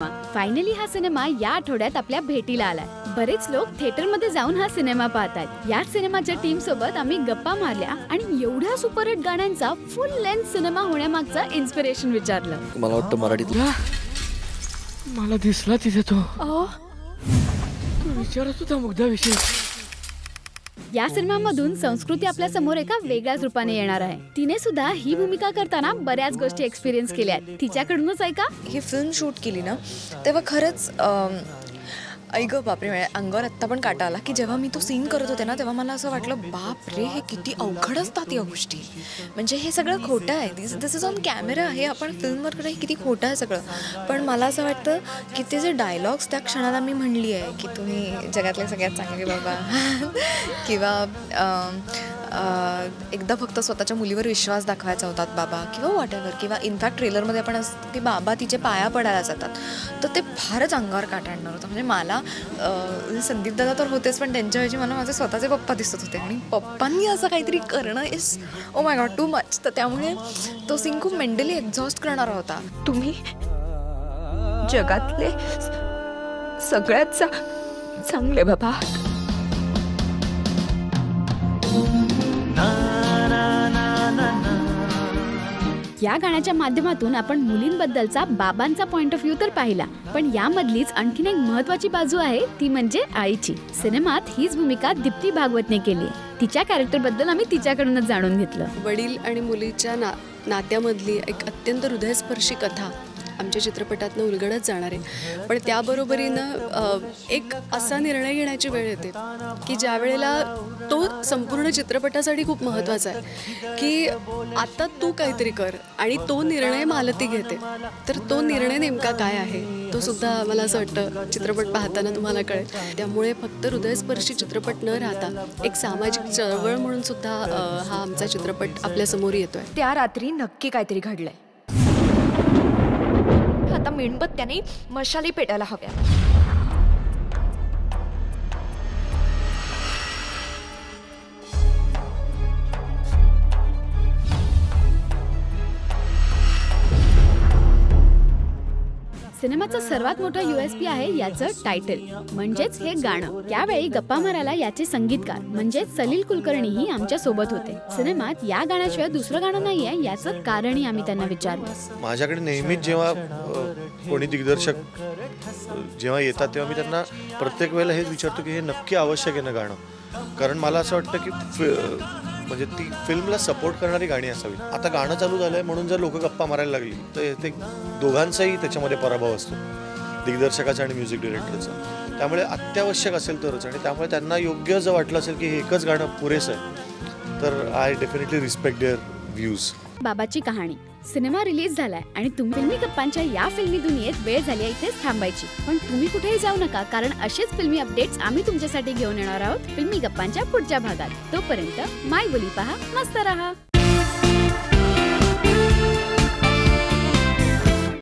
Finally हा cinema या आठवड्यात आपल्या भेटीला आलाय। बरेच लोक थिएटरमध्ये जाऊन हा सिनेमा पाहतात। या सिनेमाच्या टीम सोबत आम्ही गप्पा मारल्या आणि एवढ्या सुपरहिट गाण्यांचा फुल लेंथ सिनेमा होण्यामागचं इन्स्पिरेशन विचारलं। मला वाटतं मराठीतला मला दिसला तिथे तो विचारत होता मुग्धाविषयी। या सिनेमामधून संस्कृती आपल्या समोर एका वेगळ्याच रूपाने येणार आहे। तिने सुद्धा ही भूमिका करताना बऱ्याच गोष्टी एक्सपिरियन्स केल्या। तिच्याकडूनच ऐका। ही फिल्म शूट केली ना तेव्हा खरंच ऐक बापरे, अंगावर आत्ता पण काटा आला की जेव्हा मी तो सीन करत होते ना तेव्हा मला असं वाटलं बाप रे, हे किती अवघड असतात या गोष्टी। म्हणजे हे सगळं खोटं आहे, दिस इज ऑन कॅमेरा, हे आपण फिल्मवर हे किती खोटं आहे सगळं। पण मला असं वाटतं की ते जे डायलॉग्स त्या क्षणाला मी म्हणली आहे की तुम्ही जगातले सगळ्यात चांगले बाबा किंवा एकदा फक्त स्वतःच्या मुलीवर विश्वास दाखवायचा होता बाबा किंवा वॉटेवर, किंवा इनफॅक्ट ट्रेलरमध्ये आपण असं की बाबा तिचे पाया पडायला जातात, तर ते फारच अंगावर काटा आणणार होतं। म्हणजे मला संदीप दादा तर होतेच, पण त्यांच्याऐवजी मला माझे स्वतःचे पप्पा दिसत होते आणि पप्पांनी असं काहीतरी करणं is oh my God too much. तर त्यामुळे तो सीन खूप मेंटली एक्झॉस्ट करणारा होता। तुम्ही जगातले सगळ्यात चांगले बाबा। या गाण्याच्या माध्यमातून आपण मुलींबद्दलचा बाबांचा पॉइंट ऑफ व्ह्यू तर पाहिला, पण यामधलीच आणखीन एक महत्त्वाची बाजू आहे, ती म्हणजे आईची। सिनेमात हीच भूमिका दीप्ती भागवतने केली। तिच्या कॅरेक्टर बद्दल आम्ही तिच्याकडूनच जाणून घेतलं। वडील आणि मुलीच्या नात्यामधली एक अत्यंत हृदयस्पर्शी कथा आमच्या चित्रपटातनं उलगडत जाणार आहे। पण त्याबरोबरीनं एक असा निर्णय घेण्याची वेळ येते की ज्या वेळेला तो संपूर्ण चित्रपटासाठी खूप महत्त्वाचा आहे की आता तू काहीतरी कर, आणि तो निर्णय मालती घेते। तर तो निर्णय नेमका काय आहे तो सुद्धा मला असं वाटतं चित्रपट पाहताना तुम्हाला कळेल। त्यामुळे फक्त हृदयस्पर्शी चित्रपट न राहता एक सामाजिक चळवळ म्हणून सुद्धा हा आमचा चित्रपट आपल्यासमोर येतोय। त्या रात्री नक्की काहीतरी घडलंय। आता मेणबत्त्याने मशाली पेटायला हव्या। सिनेमाचा सर्वात मोठा USP आहे याचं टायटल, म्हणजेच हे गाणं। त्यावेळी गप्पा मारायला याचे संगीतकार म्हणजे सलील कुलकर्णीही आमच्या सोबत होते। सिनेमात या गाण्याशिवाय दुसरं गाणं नाहीये याचं कारणही आम्ही त्यांना विचारलं। माझ्याकडे नेहमीच जेव्हा कोणी दिग्दर्शक जेव्हा येतात तेव्हा मी त्यांना प्रत्येक वेळेला हेच विचारतो की हे नक्की आवश्यक आहे ना गाणं, कारण मला असं वाटतं की म्हणजे ती फिल्मला सपोर्ट करणारी गाणी असावी। आता गाणं चालू झालंय म्हणून जर लोक गप्पा मारायला लागली तर ते दोघांचाही त्याच्यामध्ये पराभव असतो, दिग्दर्शकाचा आणि म्युझिक डायरेक्टरचा। त्यामुळे अत्यावश्यक असेल तरच, आणि त्यामुळे त्यांना योग्य जर वाटलं असेल की हे एकच गाणं पुरेसं आहे तर I definitely respect their views. बाबाची कहाणी सिनेमा रिलीज झालाय आणि फिल्मी गप्पांच्या या फिल्मी दुनियेत वेळ झाली इथेच थांबायची। पण तुम्ही कुठेही जाऊ नका, कारण असेच फिल्मी अपडेट्स आम्ही तुमच्यासाठी घेऊन येणार आहोत फिल्मी गप्पांच्या पुढच्या भागात। तोपर्यंत माय बोली पहा, मस्त रहा।